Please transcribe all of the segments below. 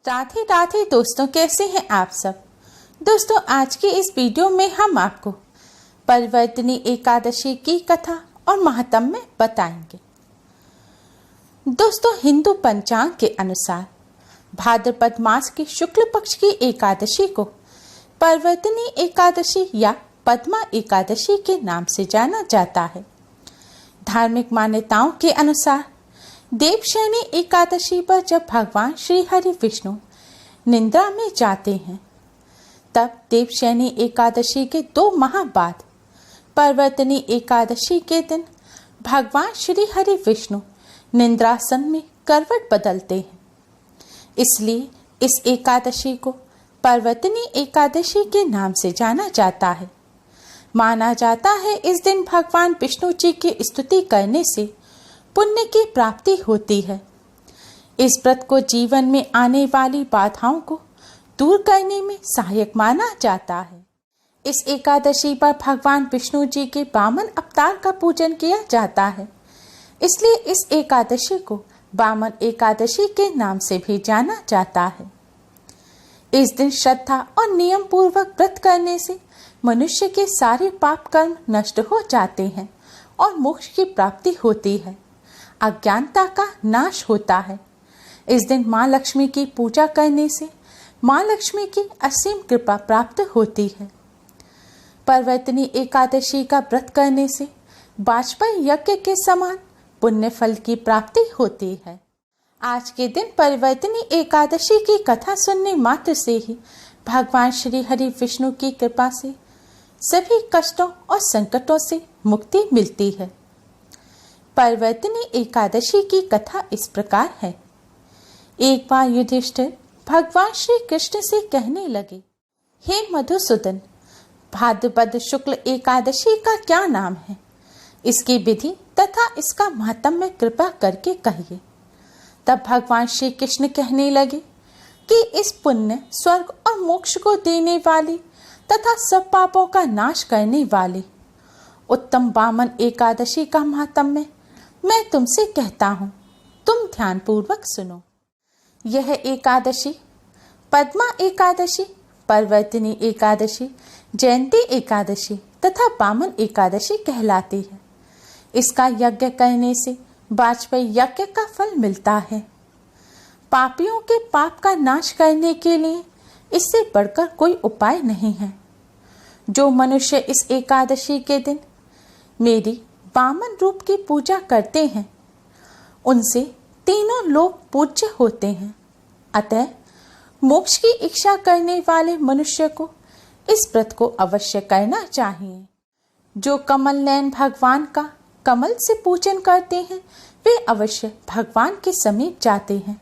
राधे राधे दोस्तों, कैसे हैं आप सब। दोस्तों, आज के इस वीडियो में हम आपको परिवर्तिनी एकादशी की कथा और महात्म्य बताएंगे। दोस्तों, हिंदू पंचांग के अनुसार भाद्रपद मास की शुक्ल पक्ष की एकादशी को परिवर्तिनी एकादशी या पद्मा एकादशी के नाम से जाना जाता है। धार्मिक मान्यताओं के अनुसार देवशयनी एकादशी पर जब भगवान श्री हरि विष्णु निद्रा में जाते हैं, तब देवशयनी एकादशी के 2 माह बाद परिवर्तिनी एकादशी के दिन भगवान श्री हरि विष्णु निद्रासन में करवट बदलते हैं। इसलिए इस एकादशी को परिवर्तिनी एकादशी के नाम से जाना जाता है। माना जाता है इस दिन भगवान विष्णु जी की स्तुति करने से पुण्य की प्राप्ति होती है। इस व्रत को जीवन में आने वाली बाधाओं को दूर करने में सहायक माना जाता है। इस एकादशी पर भगवान विष्णु जी के वामन अवतार का पूजन किया जाता है, इसलिए इस एकादशी को वामन एकादशी के नाम से भी जाना जाता है। इस दिन श्रद्धा और नियम पूर्वक व्रत करने से मनुष्य के सारे पाप कर्म नष्ट हो जाते हैं और मोक्ष की प्राप्ति होती है। अज्ञानता का नाश होता है। इस दिन माँ लक्ष्मी की पूजा करने से माँ लक्ष्मी की असीम कृपा प्राप्त होती है। परिवर्तिनी एकादशी का व्रत करने से वाजपेयी यज्ञ के समान पुण्य फल की प्राप्ति होती है। आज के दिन परिवर्तिनी एकादशी की कथा सुनने मात्र से ही भगवान श्री हरि विष्णु की कृपा से सभी कष्टों और संकटों से मुक्ति मिलती है। परिवर्तिनी एकादशी की कथा इस प्रकार है। एक बार युधिष्ठिर भगवान श्री कृष्ण से कहने लगे, हे मधुसूदन, भाद्रपद शुक्ल एकादशी का क्या नाम है? इसकी विधि तथा इसका महात्म्य कृपा करके कहिए। तब भगवान श्री कृष्ण कहने लगे कि इस पुण्य, स्वर्ग और मोक्ष को देने वाली तथा सब पापों का नाश करने वाली उत्तम वामन एकादशी का महात्म्य मैं तुमसे कहता हूँ, तुम ध्यान पूर्वक सुनो। यह एकादशी पद्मा एकादशी, परिवर्तिनी एकादशी, जयंती एकादशी तथा वामन एकादशी कहलाती है। इसका यज्ञ करने से वाजपेयी यज्ञ का फल मिलता है। पापियों के पाप का नाश करने के लिए इससे बढ़कर कोई उपाय नहीं है। जो मनुष्य इस एकादशी के दिन मेरी वामन रूप की पूजा करते हैं, उनसे तीनों लोग पूज्य होते हैं। अतः मोक्ष की इच्छा करने वाले मनुष्य को इस व्रत को अवश्य करना चाहिए। जो कमल नयन भगवान का कमल से पूजन करते हैं, वे अवश्य भगवान के समीप जाते हैं।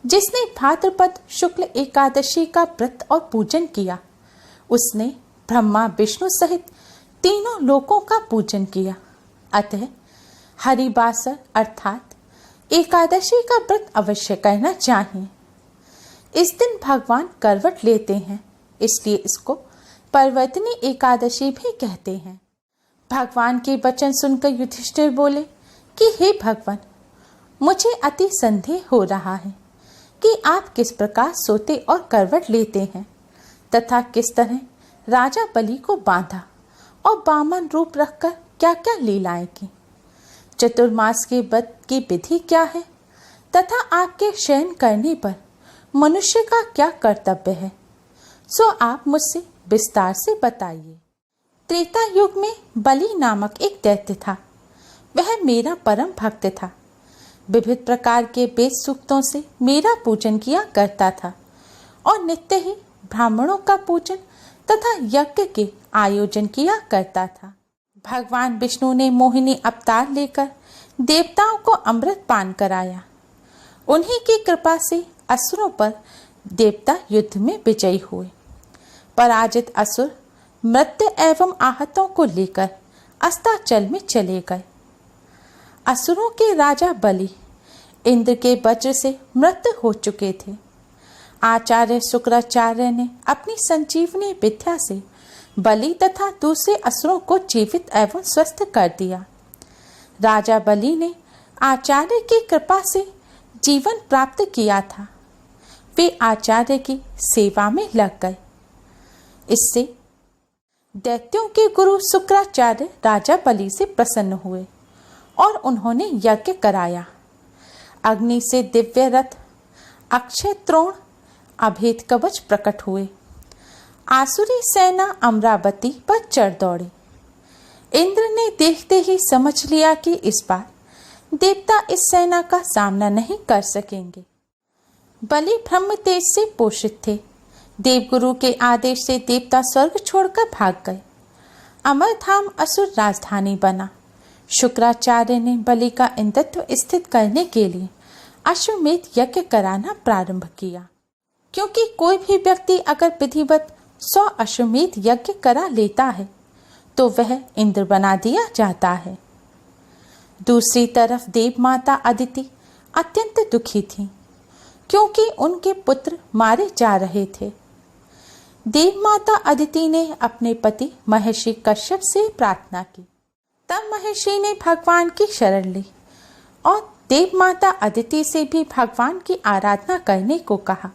जिसने भाद्रपद शुक्ल एकादशी का व्रत और पूजन किया, उसने ब्रह्मा विष्णु सहित तीनों लोकों का पूजन किया। अतः हरिवासर अर्थात एकादशी का व्रत अवश्य करना चाहिए। इस दिन भगवान करवट लेते हैं, इसलिए इसको परिवर्तिनी एकादशी भी कहते हैं। भगवान के वचन सुनकर युधिष्ठिर बोले कि हे भगवान, मुझे अति संदेह हो रहा है कि आप किस प्रकार सोते और करवट लेते हैं तथा किस तरह राजा बलि को बांधा और वामन रूप रखकर क्या क्या लीलाएं की। चतुर्मास के व्रत की विधि क्या है तथा आपके शयन करने पर मनुष्य का क्या कर्तव्य है, सो आप मुझसे विस्तार से बताइए। त्रेता युग में बलि नामक एक दैत्य था। वह मेरा परम भक्त था। विविध प्रकार के वेद सूक्तों से मेरा पूजन किया करता था और नित्य ही ब्राह्मणों का पूजन तथा यज्ञ के आयोजन किया करता था। भगवान विष्णु ने मोहिनी अवतार लेकर देवताओं को अमृत पान कराया। उन्हीं की कृपा से असुरों पर देवता युद्ध में विजयी हुए। पराजित असुर मृत्यु एवं आहतों को लेकर अस्ताचल में चले गए। असुरों के राजा बलि इंद्र के वज्र से मृत्यु हो चुके थे। आचार्य शुक्राचार्य ने अपनी संजीवनी विद्या से बलि तथा दूसरे असुरों को जीवित एवं स्वस्थ कर दिया। राजा बलि ने आचार्य की कृपा से जीवन प्राप्त किया था। वे आचार्य की सेवा में लग गए। इससे दैत्यों के गुरु शुक्राचार्य राजा बलि से प्रसन्न हुए और उन्होंने यज्ञ कराया। अग्नि से दिव्य रथ, अक्षय त्रोण, अभेद कवच प्रकट हुए। आसुरी सेना अमरावती पर चढ़ दौड़ी। इंद्र ने देखते ही समझ लिया कि इस बार देवता इस सेना का सामना नहीं कर सकेंगे। बलि ब्रह्म तेज से पोषित थे। देवगुरु के आदेश से देवता स्वर्ग छोड़कर भाग गए। अमरधाम असुर राजधानी बना। शुक्राचार्य ने बलि का इंद्रत्व स्थित करने के लिए अश्वमेध यज्ञ कराना प्रारंभ किया, क्योंकि कोई भी व्यक्ति अगर विधिवत 100 अश्वमेध यज्ञ करा लेता है तो वह इंद्र बना दिया जाता है। दूसरी तरफ देव माता अदिति अत्यंत दुखी थी, क्योंकि उनके पुत्र मारे जा रहे थे। देव माता अदिति ने अपने पति महर्षि कश्यप से प्रार्थना की। तब महर्षि ने भगवान की शरण ली और देव माता अदिति से भी भगवान की आराधना करने को कहा।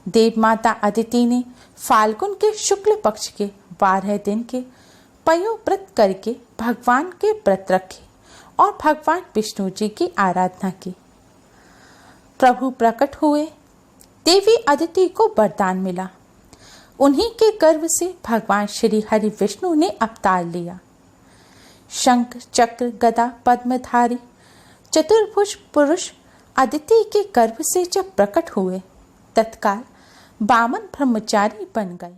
देव माता अदिति ने फाल्गुन के शुक्ल पक्ष के 12 दिन के पयोव्रत करके भगवान के व्रत रखे और भगवान विष्णु जी की आराधना की। प्रभु प्रकट हुए। देवी अदिति को वरदान मिला। उन्हीं के गर्भ से भगवान श्री हरि विष्णु ने अवतार लिया। शंख, चक्र, गदा, पद्मधारी चतुर्भुज पुरुष अदिति के गर्भ से जब प्रकट हुए, तत्काल वामन ब्रह्मचारी बन गए।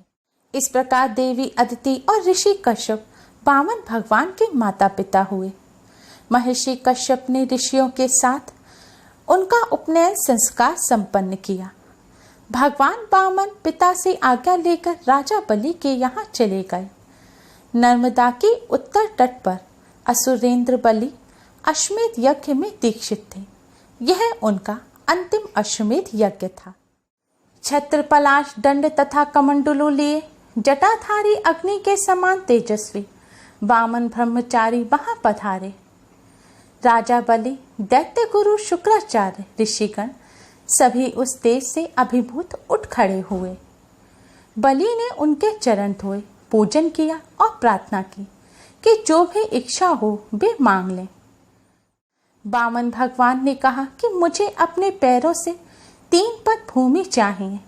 इस प्रकार देवी अदिति और ऋषि कश्यप वामन भगवान के माता पिता हुए। महर्षि कश्यप ने ऋषियों के साथ उनका उपनयन संस्कार संपन्न किया। भगवान वामन पिता से आज्ञा लेकर राजा बलि के यहाँ चले गए। नर्मदा के उत्तर तट पर असुरेंद्र बलि अश्वमेध यज्ञ में दीक्षित थे। यह उनका अंतिम अश्वमेध यज्ञ था। छत्र, पलाश, दंड तथा कमंडलू लिए जटाधारी अग्नि के समान तेजस्वी वामन ब्रह्मचारी वहां पधारे। राजा बलि, दैत्य गुरु शुक्राचार्य, ऋषिगण सभी उस तेज से अभिभूत उठ खड़े हुए। बलि ने उनके चरण धोए, पूजन किया और प्रार्थना की कि जो भी इच्छा हो वे मांग लें। वामन भगवान ने कहा कि मुझे अपने पैरों से 3 पद भूमि चाहिए।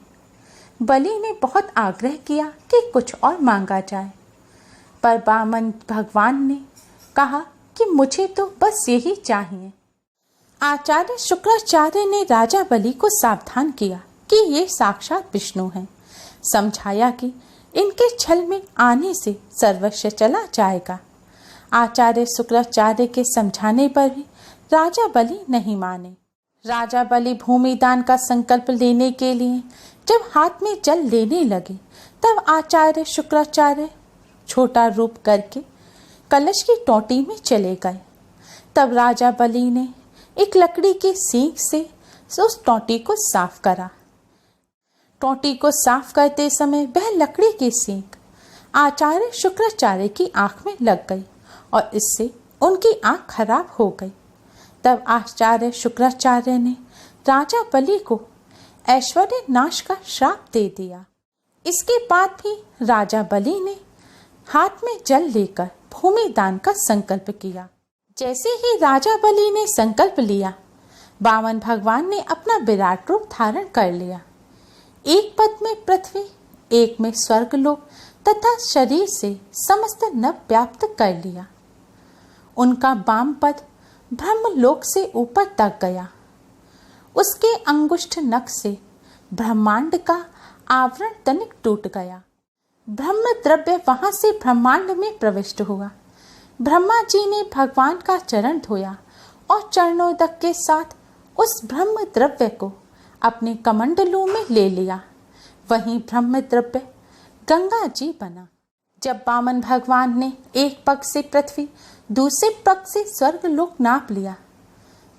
बलि ने बहुत आग्रह किया कि कुछ और मांगा जाए, पर वामन भगवान ने कहा कि मुझे तो बस यही चाहिए। आचार्य शुक्राचार्य ने राजा बलि को सावधान किया कि ये साक्षात विष्णु हैं। समझाया कि इनके छल में आने से सर्वस्व चला जाएगा। आचार्य शुक्राचार्य के समझाने पर भी राजा बलि नहीं माने। राजा बलि भूमि दान का संकल्प लेने के लिए जब हाथ में जल लेने लगे, तब आचार्य शुक्राचार्य छोटा रूप करके कलश की टोटी में चले गए। तब राजा बलि ने एक लकड़ी की सींग से उस टोटी को साफ करा। टोटी को साफ करते समय वह लकड़ी की सींग आचार्य शुक्राचार्य की आंख में लग गई और इससे उनकी आंख खराब हो गई। तब आचार्य शुक्राचार्य ने राजा बलि को ऐश्वर्य नाश का श्राप दे दिया। इसके बाद भी राजा बलि ने हाथ में जल लेकर भूमि दान का संकल्प किया। जैसे ही राजा बलि ने संकल्प लिया, वामन भगवान ने अपना विराट रूप धारण कर लिया। एक पद में पृथ्वी, एक में स्वर्गलोक तथा शरीर से समस्त नभ व्याप्त कर लिया। उनका वाम पद ब्रह्मलोक से ऊपर तक गया। उसके अंगुष्ठ नख से ब्रह्मांड का आवरण तनिक टूट गया। ब्रह्म द्रव्य वहां से ब्रह्मांड में प्रविष्ट हुआ। ब्रह्मा जी ने भगवान का चरण धोया और चरणोदक के साथ उस ब्रह्म द्रव्य को अपने कमंडलू में ले लिया। वहीं ब्रह्म द्रव्य गंगा जी बना। जब वामन भगवान ने एक पग से पृथ्वी, दूसरे पग से स्वर्गलोक नाप लिया,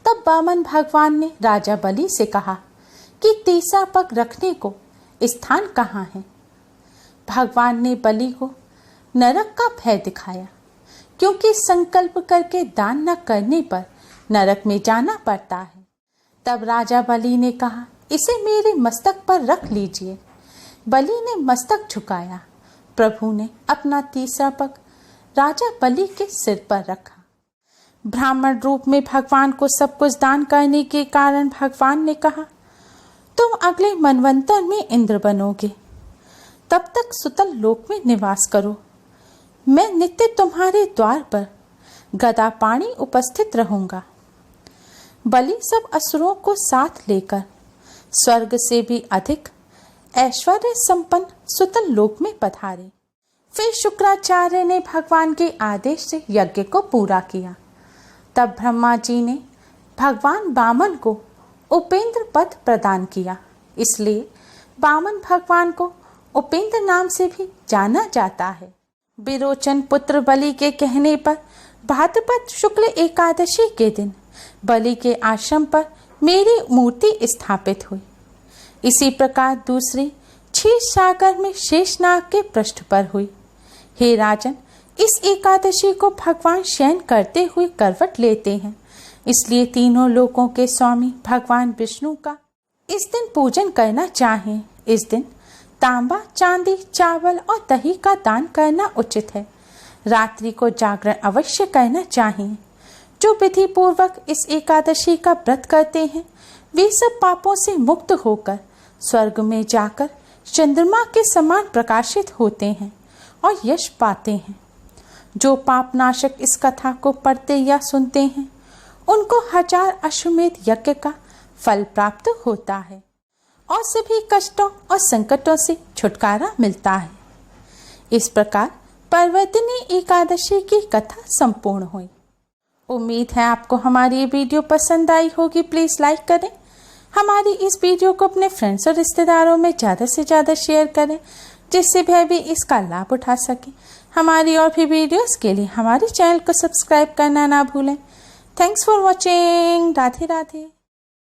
तब वामन भगवान ने राजा बलि से कहा कि तीसरा पग रखने को स्थान कहाँ है। भगवान ने बलि को नरक का भय दिखाया, क्योंकि संकल्प करके दान न करने पर नरक में जाना पड़ता है। तब राजा बलि ने कहा इसे मेरे मस्तक पर रख लीजिए। बलि ने मस्तक झुकाया। प्रभु ने अपना तीसरा पग राजा बलि के सिर पर रखा। ब्राह्मण रूप में भगवान को सब कुछ दान करने के कारण भगवान ने कहा, तुम अगले मनवंतर में इंद्र बनोगे, तब तक सुतल लोक में निवास करो। मैं नित्य तुम्हारे द्वार पर गदा पाणी उपस्थित रहूंगा। बलि सब असुरों को साथ लेकर स्वर्ग से भी अधिक ऐश्वर्य संपन्न सुतल लोक में पधारे। फिर शुक्राचार्य ने भगवान के आदेश से यज्ञ को पूरा किया। तब ब्रह्मा जी ने भगवान वामन को उपेंद्र पद प्रदान किया। इसलिए वामन भगवान को उपेंद्र नाम से भी जाना जाता है। विरोचन पुत्र बलि के कहने पर भाद्रपद शुक्ल एकादशी के दिन बलि के आश्रम पर मेरी मूर्ति स्थापित हुई। इसी प्रकार दूसरी क्षीर सागर में शेषनाग के पृष्ठ पर हुई। हे राजन, इस एकादशी को भगवान शयन करते हुए करवट लेते हैं, इसलिए तीनों लोकों के स्वामी भगवान विष्णु का इस दिन पूजन करना चाहिए। इस दिन तांबा, चांदी, चावल और दही का दान करना उचित है। रात्रि को जागरण अवश्य करना चाहिए। जो विधि पूर्वक इस एकादशी का व्रत करते हैं वे सब पापों से मुक्त होकर स्वर्ग में जाकर चंद्रमा के समान प्रकाशित होते हैं और यश पाते हैं। जो पापनाशक इस कथा को पढ़ते या सुनते हैं उनको 1000 अश्वमेध यज्ञ का फल प्राप्त होता है और सभी कष्टों और संकटों से छुटकारा मिलता है। इस प्रकार पर्वतिनी एकादशी की कथा संपूर्ण हुई। उम्मीद है आपको हमारी ये वीडियो पसंद आई होगी। प्लीज़ लाइक करें। हमारी इस वीडियो को अपने फ्रेंड्स और रिश्तेदारों में ज़्यादा से ज़्यादा शेयर करें, जिससे वह भी इसका लाभ उठा सके। हमारी और भी वीडियोस के लिए हमारे चैनल को सब्सक्राइब करना ना भूलें। Thanks for watching. Radhe Radhe.